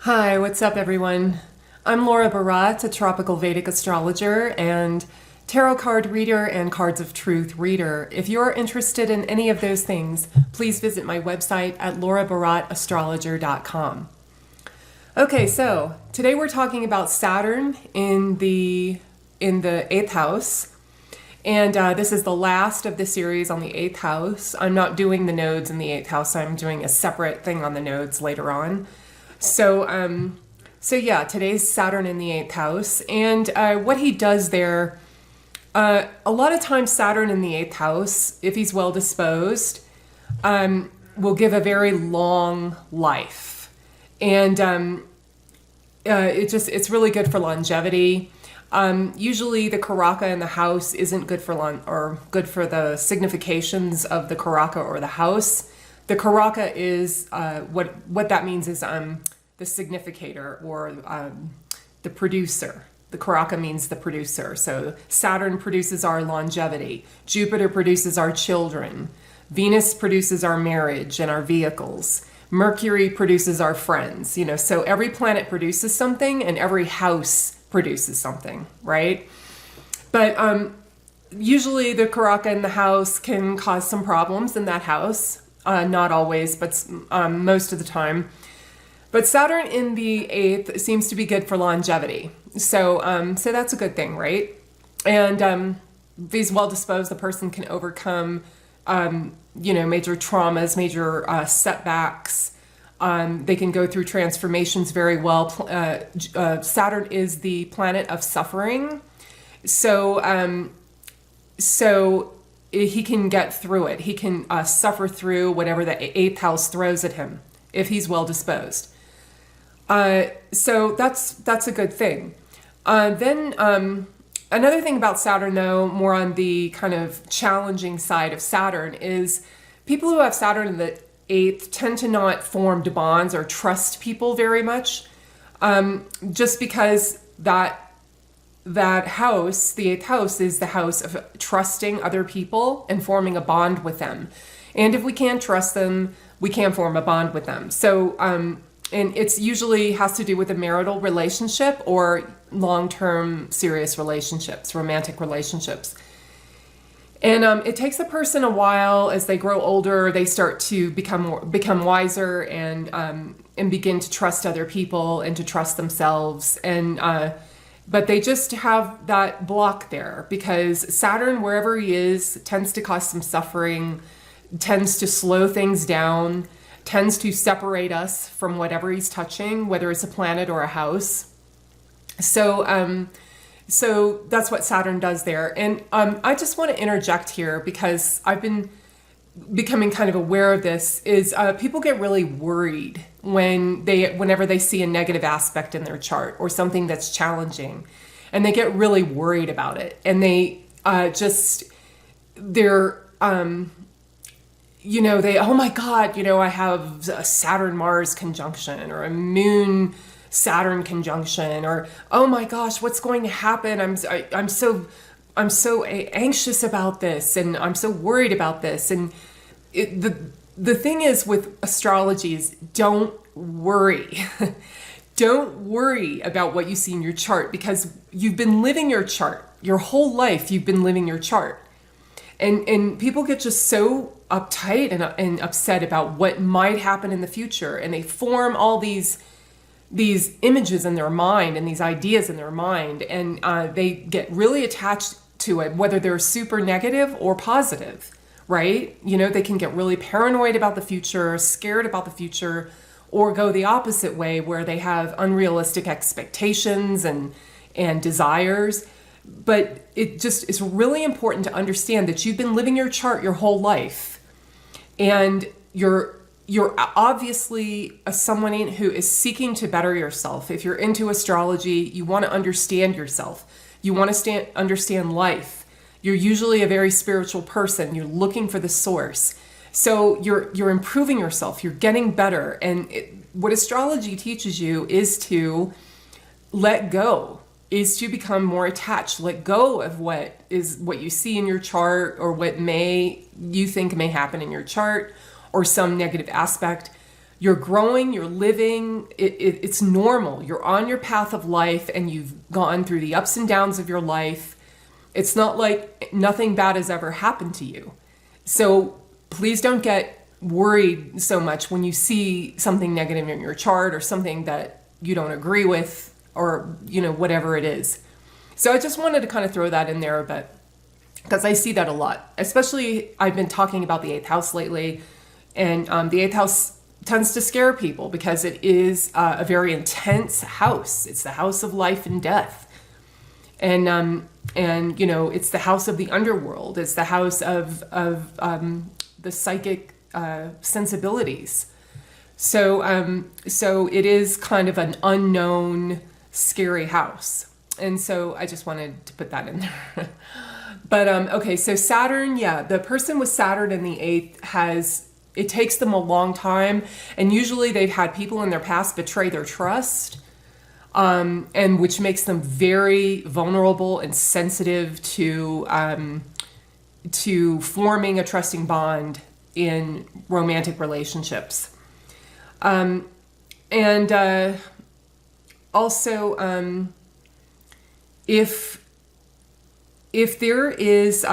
Hi, what's up everyone? I'm Laura Barat, a tropical Vedic astrologer and tarot card reader and cards of truth reader. If you're interested in any of those things, please visit my website at laurabaratastrologer.com. Okay, so today we're talking about Saturn in the 8th house. And this is the last of the series on the 8th house. I'm not doing the nodes in the 8th house. I'm doing a separate thing on the nodes later on. So yeah, today's Saturn in the 8th house. And what he does there, a lot of times Saturn in the 8th house, if he's well disposed, will give a very long life. And it's really good for longevity. Usually the karaka in the house isn't good for good for the significations of the karaka or the house. The karaka is what that means is the significator or the producer. The karaka means the producer. So Saturn produces our longevity. Jupiter produces our children. Venus produces our marriage and our vehicles. Mercury produces our friends. So every planet produces something, and every house produces something, right? But usually the karaka in the house can cause some problems in that house. Not always, but most of the time. But Saturn in the 8th seems to be good for longevity. So that's a good thing, right? And if he's well disposed, the person can overcome, major traumas, major setbacks. They can go through transformations very well. Saturn is the planet of suffering. So he can get through it. He can suffer through whatever the 8th house throws at him if he's well disposed. So that's a good thing. Then another thing about Saturn, though, more on the kind of challenging side of Saturn, is people who have Saturn in the 8th tend to not form bonds or trust people very much, just because that house, the 8th house, is the house of trusting other people and forming a bond with them. And if we can't trust them, we can't form a bond with them. So, and it's usually has to do with a marital relationship or long-term serious relationships, romantic relationships. And it takes a person a while. As they grow older, they start to become wiser and begin to trust other people and to trust themselves. But they just have that block there because Saturn, wherever he is, tends to cause some suffering, tends to slow things down, tends to separate us from whatever he's touching, whether it's a planet or a house. So that's what Saturn does there. And I just want to interject here because I've been becoming kind of aware of this, is people get really worried whenever they see a negative aspect in their chart or something that's challenging, and they get really worried about it, and they oh my God, I have a Saturn-Mars conjunction or a Moon-Saturn conjunction, or oh my gosh, what's going to happen? I'm so anxious about this, and I'm so worried about this. And the thing is with astrology is don't worry. Don't worry about what you see in your chart, because you've been living your chart. Your whole life you've been living your chart. And people get just so uptight and upset about what might happen in the future, and they form all these images in their mind and these ideas in their mind, and they get really attached to it, whether they're super negative or positive, right? They can get really paranoid about the future, scared about the future, or go the opposite way where they have unrealistic expectations and desires. But it just is really important to understand that you've been living your chart your whole life, and you're obviously someone who is seeking to better yourself. If you're into astrology, you want to understand yourself. You want to understand life. You're usually a very spiritual person. You're looking for the source. So you're improving yourself. You're getting better. And what astrology teaches you is to let go, is to become more attached. Let go of what you see in your chart, or what you think may happen in your chart, or some negative aspect. You're growing, you're living, it's normal. You're on your path of life and you've gone through the ups and downs of your life. It's not like nothing bad has ever happened to you. So please don't get worried so much when you see something negative in your chart or something that you don't agree with, or, you know, whatever it is. So I just wanted to kind of throw that in there a bit, because I see that a lot. Especially, I've been talking about the 8th house lately, and the 8th house tends to scare people because it is a very intense house. It's the house of life and death. And you know, it's the house of the underworld. It's the house of the psychic sensibilities. So it is kind of an unknown, scary house. And so I just wanted to put that in there. But okay, so Saturn, yeah, the person with Saturn in the 8th it takes them a long time, and usually they've had people in their past betray their trust, and which makes them very vulnerable and sensitive to forming a trusting bond in romantic relationships. Also, if there is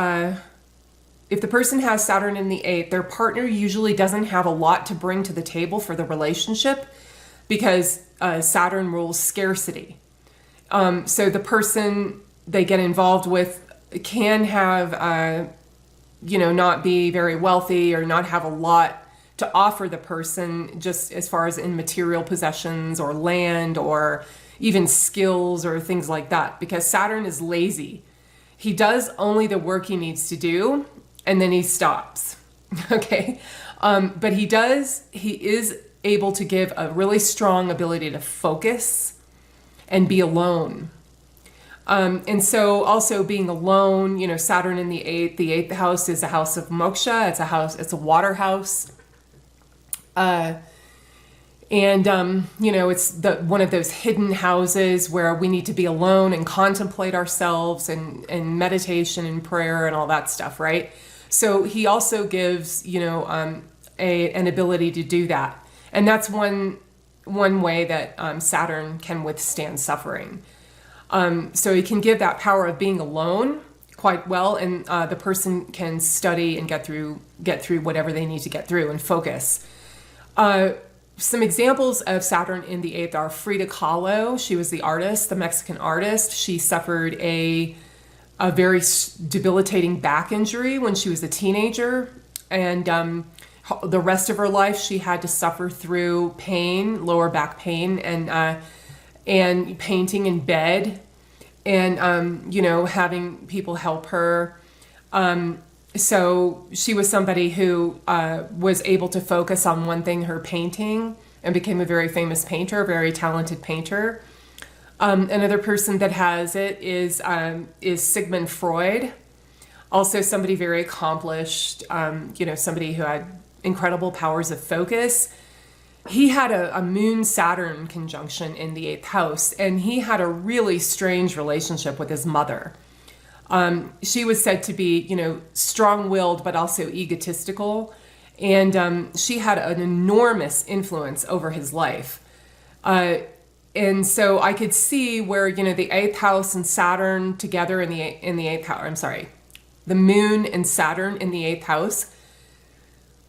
if the person has Saturn in the 8th, their partner usually doesn't have a lot to bring to the table for the relationship, because Saturn rules scarcity. So the person they get involved with can have, you know, not be very wealthy or not have a lot to offer the person, just as far as in material possessions or land or even skills or things like that, because Saturn is lazy. He does only the work he needs to do, and then he stops. Okay. But he is able to give a really strong ability to focus and be alone. And so also being alone, you know, Saturn in the 8th house is a house of moksha. It's a water house. You know, it's one of those hidden houses where we need to be alone and contemplate ourselves and meditation and prayer and all that stuff, right? So he also gives, you know, an ability to do that. And that's one way that Saturn can withstand suffering. So he can give that power of being alone quite well, and the person can study and get through whatever they need to get through and focus. Some examples of Saturn in the 8th are Frida Kahlo. She was the artist, the Mexican artist. She suffered a very debilitating back injury when she was a teenager, and the rest of her life she had to suffer through pain, lower back pain, and painting in bed, and you know, having people help her. So she was somebody who was able to focus on one thing, her painting, and became a very famous painter, a very talented painter. Another person that has it is Sigmund Freud, also somebody very accomplished, you know, somebody who had incredible powers of focus. He had a Moon-Saturn conjunction in the 8th house, and he had a really strange relationship with his mother. She was said to be, you know, strong-willed but also egotistical, and she had an enormous influence over his life. And so I could see where, you know, the 8th house and Saturn together in the 8th house, I'm sorry, the Moon and Saturn in the 8th house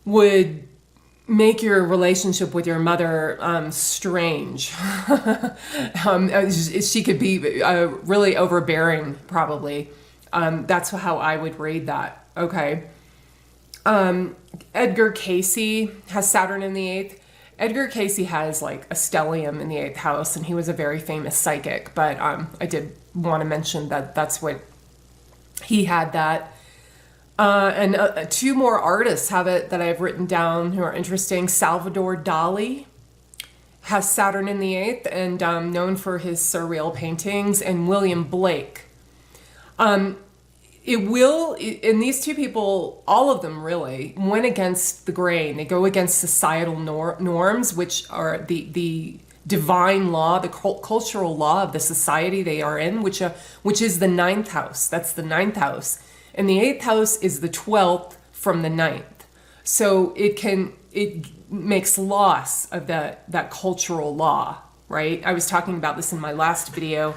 would make your relationship with your mother strange. She could be really overbearing, probably. That's how I would read that. Okay. Edgar Cayce has Saturn in the 8th. Edgar Cayce has like a stellium in the 8th house, and he was a very famous psychic, but I did want to mention that that's what he had that. And two more artists have it that I've written down who are interesting. Salvador Dali has Saturn in the 8th, and known for his surreal paintings, and William Blake. And these two people, all of them really, went against the grain. They go against societal norms, which are the divine law, the cultural law of the society they are in, which is the 9th house. That's the 9th house. And the 8th house is the 12th from the 9th. So it makes loss of that cultural law, right? I was talking about this in my last video,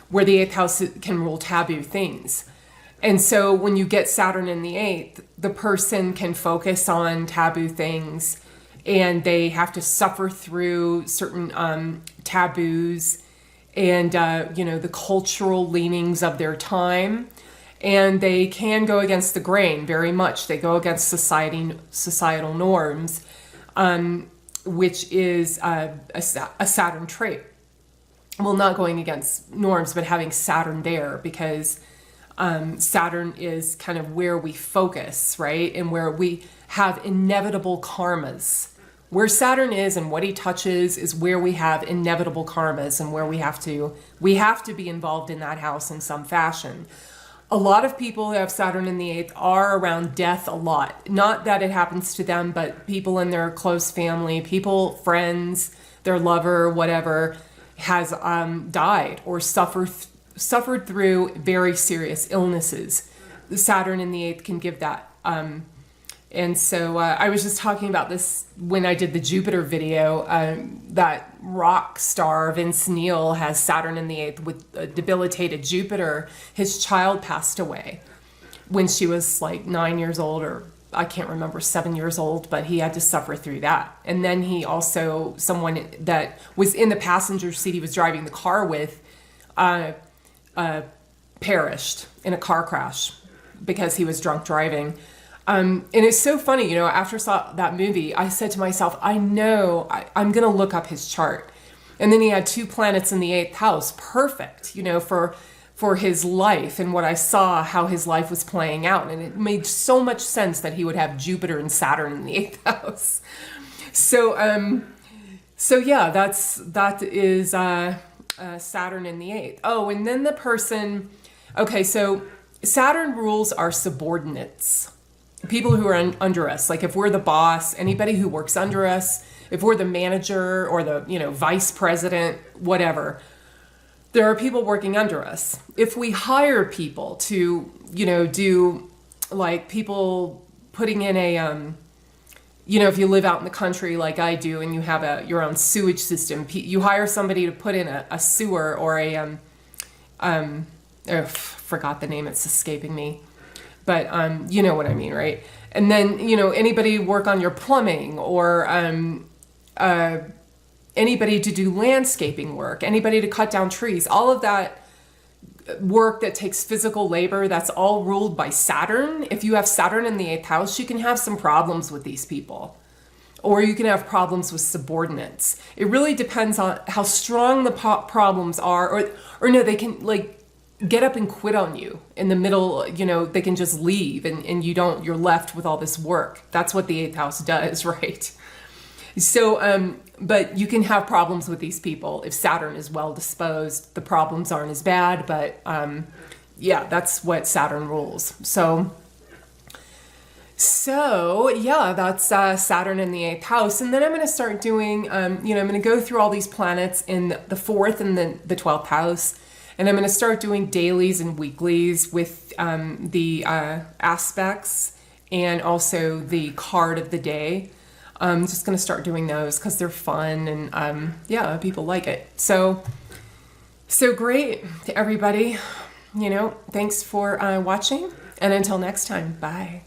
where the 8th house can rule taboo things. And so when you get Saturn in the 8th, the person can focus on taboo things, and they have to suffer through certain taboos and, the cultural leanings of their time. And they can go against the grain very much. They go against societal norms, which is a Saturn trait. Well, not going against norms, but having Saturn there, because Saturn is kind of where we focus, right? And where we have inevitable karmas. Where Saturn is and what he touches is where we have inevitable karmas, and where we have to be involved in that house in some fashion. A lot of people who have Saturn in the 8th are around death a lot. Not that it happens to them, but people in their close family, friends, their lover, whatever, has died or suffered through very serious illnesses. The Saturn in the 8th can give that. And so I was just talking about this when I did the Jupiter video. That rock star Vince Neil has Saturn in the 8th with a debilitated Jupiter. His child passed away when she was like 9 years old, or I can't remember, 7 years old, but he had to suffer through that. And then he also, someone that was in the passenger seat he was driving the car with, perished in a car crash because he was drunk driving. And it's so funny, after I saw that movie, I said to myself, I know I'm going to look up his chart. And then he had 2 planets in the 8th house, perfect, for his life, and what I saw, how his life was playing out. And it made so much sense that he would have Jupiter and Saturn in the 8th house. So yeah, that is Saturn in the 8th. Oh, and then the person, okay, so Saturn rules our subordinates. People who are under us, like if we're the boss, anybody who works under us, if we're the manager or the, vice president, whatever, there are people working under us. If we hire people to, do like people putting in a, if you live out in the country like I do and you have your own sewage system, you hire somebody to put in a sewer or forgot the name, it's escaping me. But you know what I mean, right? And then, anybody work on your plumbing, or anybody to do landscaping work, anybody to cut down trees, all of that work that takes physical labor, that's all ruled by Saturn. If you have Saturn in the 8th house, you can have some problems with these people. Or you can have problems with subordinates. It really depends on how strong the problems are, or no, they can get up and quit on you in the middle, they can just leave and you're left with all this work. That's what the 8th house does, right? So, but you can have problems with these people. If Saturn is well disposed, the problems aren't as bad, but yeah, that's what Saturn rules. So yeah, that's Saturn in the 8th house. And then I'm going to start doing, I'm going to go through all these planets in the 4th and the 12th house. And I'm going to start doing dailies and weeklies with the aspects and also the card of the day. I'm just going to start doing those because they're fun and yeah, people like it. So great to everybody. Thanks for watching, and until next time, bye.